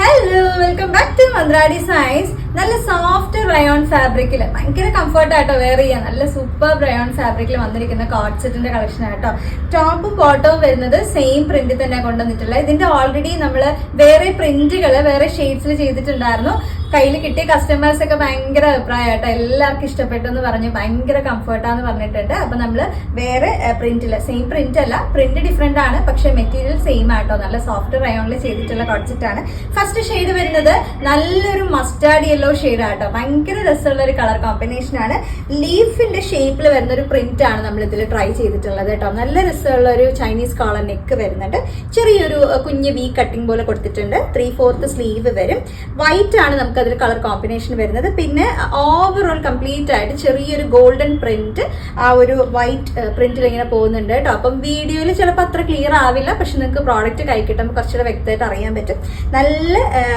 Hello, welcome back to Mantradi science. നല്ല soft rayon ഫാബ്രിക്കിൽ ഭയങ്കര കംഫർട്ട് ആയിട്ടോ വെയർ ചെയ്യാൻ നല്ല സൂപ്പർ റയോൺ ഫാബ്രിക്കിൽ വന്നിരിക്കുന്ന കോട്ട് സെറ്റിന്റെ കളക്ഷൻ ആയിട്ടോ. ടോപ്പും ബോട്ടവും വരുന്നത് സെയിം പ്രിന്റിൽ തന്നെ കൊണ്ടുവന്നിട്ടുള്ള. ഇതിന്റെ ഓൾറെഡി നമ്മൾ വേറെ പ്രിന്റുകൾ വേറെ ഷെയ്ഡ്സിൽ ചെയ്തിട്ടുണ്ടായിരുന്നു. കയ്യിൽ കിട്ടിയ കസ്റ്റമേഴ്സ് ഒക്കെ ഭയങ്കര അഭിപ്രായമായിട്ടോ, എല്ലാവർക്കും ഇഷ്ടപ്പെട്ടു എന്ന് പറഞ്ഞ് ഭയങ്കര കംഫർട്ടാന്ന് പറഞ്ഞിട്ടുണ്ട്. അപ്പൊ നമ്മള് വേറെ പ്രിന്റില് സെയിം പ്രിന്റ് അല്ല, പ്രിന്റ് ഡിഫറെന്റ് ആണ്, പക്ഷെ മെറ്റീരിയൽ സെയിം ആട്ടോ. നല്ല സോഫ്റ്റ് റയോണിൽ ചെയ്തിട്ടുള്ള കോട്ട് സെറ്റ് ആണ്. ഫസ്റ്റ് ഷെയ്ഡ് വരുന്നത് നല്ലൊരു മസ്റ്റാർഡ് യെല്ലോ ഷെയ്ഡ് ആട്ടോ. ഭയങ്കര രസമുള്ള ഒരു കളർ കോമ്പിനേഷൻ ആണ്. ലീഫിന്റെ ഷേപ്പിൽ വരുന്ന ഒരു പ്രിന്റ് ആണ് നമ്മൾ ഇതിൽ ട്രൈ ചെയ്തിട്ടുള്ളത് കേട്ടോ. നല്ല രസമുള്ള ഒരു ചൈനീസ് കോളർ നെക്ക് വരുന്നുണ്ട്. ചെറിയൊരു കുഞ്ഞ് വി കട്ടിംഗ് പോലെ കൊടുത്തിട്ടുണ്ട്. 3/4 സ്ലീവ് വരും. വൈറ്റ് ആണ് നമുക്ക് അതിൽ കളർ കോമ്പിനേഷൻ വരുന്നത്. പിന്നെ ഓവറോൾ കംപ്ലീറ്റ് ആയിട്ട് ചെറിയൊരു ഗോൾഡൻ പ്രിന്റ് ആ ഒരു വൈറ്റ് പ്രിന്റിൽ ഇങ്ങനെ പോകുന്നുണ്ട് കേട്ടോ. അപ്പം വീഡിയോയിൽ ചിലപ്പോൾ അത്ര ക്ലിയർ ആവില്ല, പക്ഷെ നിങ്ങൾക്ക് പ്രോഡക്റ്റ് കൈ കിട്ടുമ്പോൾ കുറച്ചുകൂടെ വ്യക്തമായിട്ട് അറിയാൻ പറ്റും. നല്ല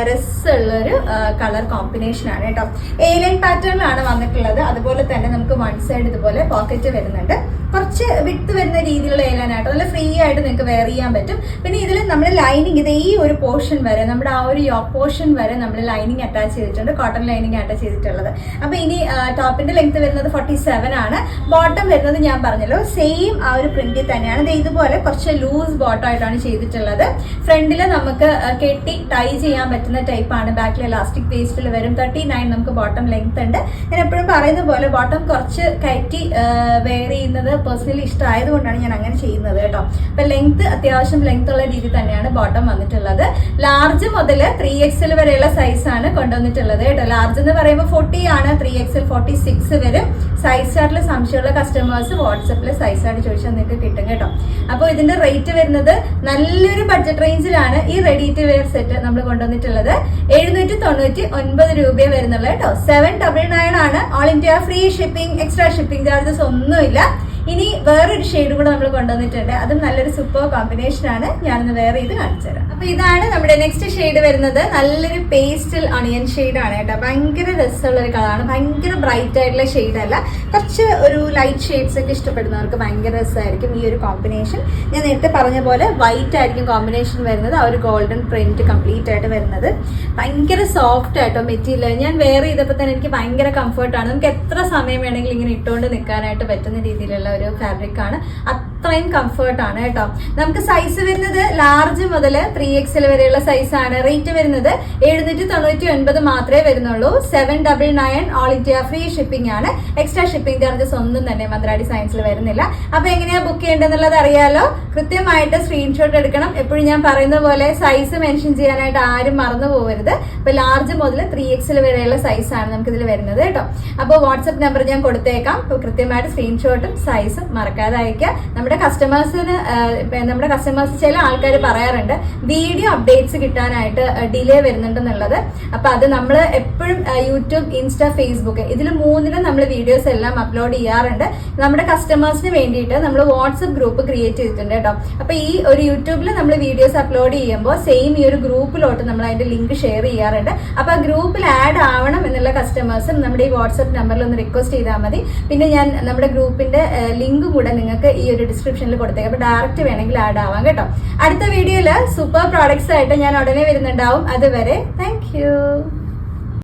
രസമുള്ള ഒരു കളർ കോമ്പിനേഷൻ ആണ് കേട്ടോ. എ-ലൈൻ പാറ്റേണിലാണ് വന്നിട്ടുള്ളത്. അതുപോലെ തന്നെ നമുക്ക് വൺ സൈഡ് ഇതുപോലെ പോക്കറ്റ് വരുന്നുണ്ട്. കുറച്ച് വിട്ട് വരുന്ന രീതിയിലുള്ള എ-ലൈൻ ആയിട്ട് നല്ല ഫ്രീ ആയിട്ട് നിങ്ങൾക്ക് വെയർ ചെയ്യാൻ പറ്റും. പിന്നെ ഇതിൽ നമ്മൾ ലൈനിങ് ഇത് ഈ ഒരു പോർഷൻ വരെ നമ്മുടെ ആ ഒരു യോക്ക് പോർഷൻ വരെ നമ്മൾ ലൈനിങ് അറ്റാച്ച് ചെയ്തിട്ടുണ്ട്. കോട്ടൺ ലൈനിങ് അറ്റാച്ച് ചെയ്തിട്ടുള്ളത്. അപ്പൊ ഇനി ടോപ്പിന്റെ ലെങ്ത് വരുന്നത് 47 ആണ്. ബോട്ടം വരുന്നത് ഞാൻ പറഞ്ഞല്ലോ സെയിം ആ ഒരു പ്രിന്റിൽ തന്നെയാണ്. ഇത് ഇതുപോലെ കുറച്ച് ലൂസ് ബോട്ടം ആയിട്ടാണ് ചെയ്തിട്ടുള്ളത്. ഫ്രണ്ടിൽ നമുക്ക് കെട്ടി ടൈ ചെയ്യാൻ പറ്റുന്ന ടൈപ്പാണ്. ബാക്കിൽ ഇലാസ്റ്റിക് പേസ്റ്റിൽ വരും. 39 നമുക്ക് ബോട്ടം ലെങ്ത് ഉണ്ട്. ഞാൻ എപ്പോഴും പറയുന്ന പോലെ ബോട്ടം കുറച്ച് കയറ്റി വെയർ ചെയ്യുന്നത് പേഴ്സണലി ഇഷ്ടമായതുകൊണ്ടാണ് ഞാൻ അങ്ങനെ ചെയ്യുന്നത് കേട്ടോ. അപ്പൊ ലെങ്ത് അത്യാവശ്യം ലെങ്ത് ഉള്ള രീതിയിൽ തന്നെയാണ് ബോട്ടം വന്നിട്ടുള്ളത്. ലാർജ് മുതൽ 3XL വരെയുള്ള സൈസ് ആണ് കൊണ്ടുവന്നിട്ടുള്ളത് കേട്ടോ. ലാർജ് എന്ന് പറയുമ്പോൾ 40 ആണ്, 3XL 46 വരും. സൈസ് ചാർട്ടിൽ സംശയമുള്ള കസ്റ്റമേഴ്സ് വാട്സപ്പിൽ സൈസ് ആയിട്ട് ചോദിച്ചാൽ നിങ്ങൾക്ക് കിട്ടും കേട്ടോ. അപ്പോൾ ഇതിന്റെ റേറ്റ് വരുന്നത് നല്ലൊരു ബഡ്ജറ്റ് റേഞ്ചിലാണ് ഈ റെഡി ടു വെയർ സെറ്റ് നമ്മൾ കൊണ്ടുവന്നിട്ടുള്ളത്. 799 രൂപയെ വരുന്നുള്ളൂ കേട്ടോ. 799 ആണ്. All India free shipping, extra shipping charges ഒന്നുമില്ല. ഇനി വേറൊരു ഷെയ്ഡ് കൂടെ നമ്മൾ കൊണ്ടുവന്നിട്ടുണ്ട്. അതും നല്ലൊരു സൂപ്പർ കോമ്പിനേഷൻ ആണ്. ഞാനൊന്ന് വേറെ ഇത് കാണിച്ചു തരാം. അപ്പൊ ഇതാണ് നമ്മുടെ നെക്സ്റ്റ് ഷെയ്ഡ് വരുന്നത്. നല്ലൊരു പേസ്റ്റൽ അണിയൻ ഷെയ്ഡ് ആണ് കേട്ടോ. ഭയങ്കര രസമുള്ള ഒരു കളറാണ്. ഭയങ്കര ബ്രൈറ്റ് ആയിട്ടുള്ള ഷെയ്ഡ് അല്ല. കുറച്ച് ഒരു ലൈറ്റ് ഷെയ്ഡ്സ് ഒക്കെ ഇഷ്ടപ്പെടുന്നവർക്ക് ഭയങ്കര രസമായിരിക്കും ഈ ഒരു കോമ്പിനേഷൻ. ഞാൻ നേരത്തെ പറഞ്ഞ പോലെ വൈറ്റ് ആയിരിക്കും കോമ്പിനേഷൻ വരുന്നത്. ആ ഒരു ഗോൾഡൻ പ്രിന്റ് കംപ്ലീറ്റ് ആയിട്ട് വരുന്നത്. ഭയങ്കര സോഫ്റ്റ് ആയിട്ടോ മെറ്റീരിയൽ. ഞാൻ വെയർ ചെയ്തപ്പോൾ തന്നെ എനിക്ക് ഭയങ്കര കംഫർട്ടാണ്. നമുക്ക് എത്ര സമയം വേണമെങ്കിലും ഇങ്ങനെ ഇട്ടുകൊണ്ട് നിൽക്കാനായിട്ട് പറ്റുന്ന രീതിയിലുള്ള ഒരു ഫാബ്രിക് ആണ്. അത്രയും കംഫർട്ട് ആണ് കേട്ടോ. നമുക്ക് സൈസ് വരുന്നത് ലാർജ് മുതൽ 3XL വരെയുള്ള സൈസ് ആണ്. റേറ്റ് വരുന്നത് 799 മാത്രമേ വരുന്നുള്ളൂ. 799 ഓൾ ഇന്ത്യ ഫ്രീ ഷിപ്പിംഗ് ആണ്. എക്സ്ട്രാ ഷിപ്പിംഗ് ചാർജസ് ഒന്നും തന്നെ മന്ത്രാടി സയൻസിൽ വരുന്നില്ല. അപ്പൊ എങ്ങനെയാ ബുക്ക് ചെയ്യേണ്ടതെന്നുള്ളത് അറിയാലോ. കൃത്യമായിട്ട് സ്ക്രീൻഷോട്ട് എടുക്കണം. എപ്പോഴും ഞാൻ പറയുന്ന പോലെ സൈസ് മെൻഷൻ ചെയ്യാനായിട്ട് ആരും മറന്നു പോകരുത്. അപ്പൊ ലാർജ് മുതൽ 3XL വരെയുള്ള സൈസ് ആണ് നമുക്ക് ഇതിൽ വരുന്നത് കേട്ടോ. അപ്പോൾ വാട്സ്ആപ്പ് നമ്പർ ഞാൻ കൊടുത്തേക്കാം. അപ്പോൾ കൃത്യമായിട്ട് സ്ക്രീൻഷോട്ടും സൈസും മറക്കാതെ അയക്കുക. നമ്മുടെ കസ്റ്റമേഴ്സ് ചില ആൾക്കാർ പറയാറുണ്ട് വീഡിയോ അപ്ഡേറ്റ്സ് കിട്ടാനായിട്ട് ഡിലേ വരുന്നുണ്ടെന്നുള്ളത്. അപ്പൊ അത് നമ്മൾ എപ്പോഴും യൂട്യൂബ്, ഇൻസ്റ്റ, ഫേസ്ബുക്ക് ഇതിൽ മൂന്നിലും നമ്മൾ വീഡിയോസ് എല്ലാം അപ്ലോഡ് ചെയ്യാറുണ്ട്. നമ്മുടെ കസ്റ്റമേഴ്സിന് വേണ്ടിയിട്ട് നമ്മൾ വാട്സ്ആപ്പ് ഗ്രൂപ്പ് ക്രിയേറ്റ് ചെയ്തിട്ടുണ്ട് കേട്ടോ. അപ്പൊ ഈ ഒരു യൂട്യൂബിൽ നമ്മൾ വീഡിയോസ് അപ്ലോഡ് ചെയ്യുമ്പോൾ സെയിം ഈ ഒരു ഗ്രൂപ്പിലോട്ട് നമ്മൾ അതിന്റെ ലിങ്ക് ഷെയർ ചെയ്യാറുണ്ട്. അപ്പൊ ആ ഗ്രൂപ്പിൽ ആഡ് ആവണം എന്നുള്ള കസ്റ്റമേഴ്സും നമ്മുടെ ഈ വാട്സ്ആപ്പ് നമ്പറിൽ ഒന്ന് റിക്വസ്റ്റ് ചെയ്താൽ മതി. പിന്നെ ഞാൻ നമ്മുടെ ഗ്രൂപ്പിന്റെ ലിങ്ക് കൂടെ നിങ്ങൾക്ക് ഈ ഒരു ഡിസ്ക്രിപ്ഷനിൽ കൊടുത്തേക്കാം. അപ്പൊ ഡയറക്റ്റ് വേണമെങ്കിൽ ആഡ് ആവാം കേട്ടോ. അടുത്ത വീഡിയോയില് സൂപ്പർ പ്രോഡക്ട്സ് ആയിട്ട് ഞാൻ ഉടനെ വരുന്നുണ്ടാവും. അതുവരെ താങ്ക് യു.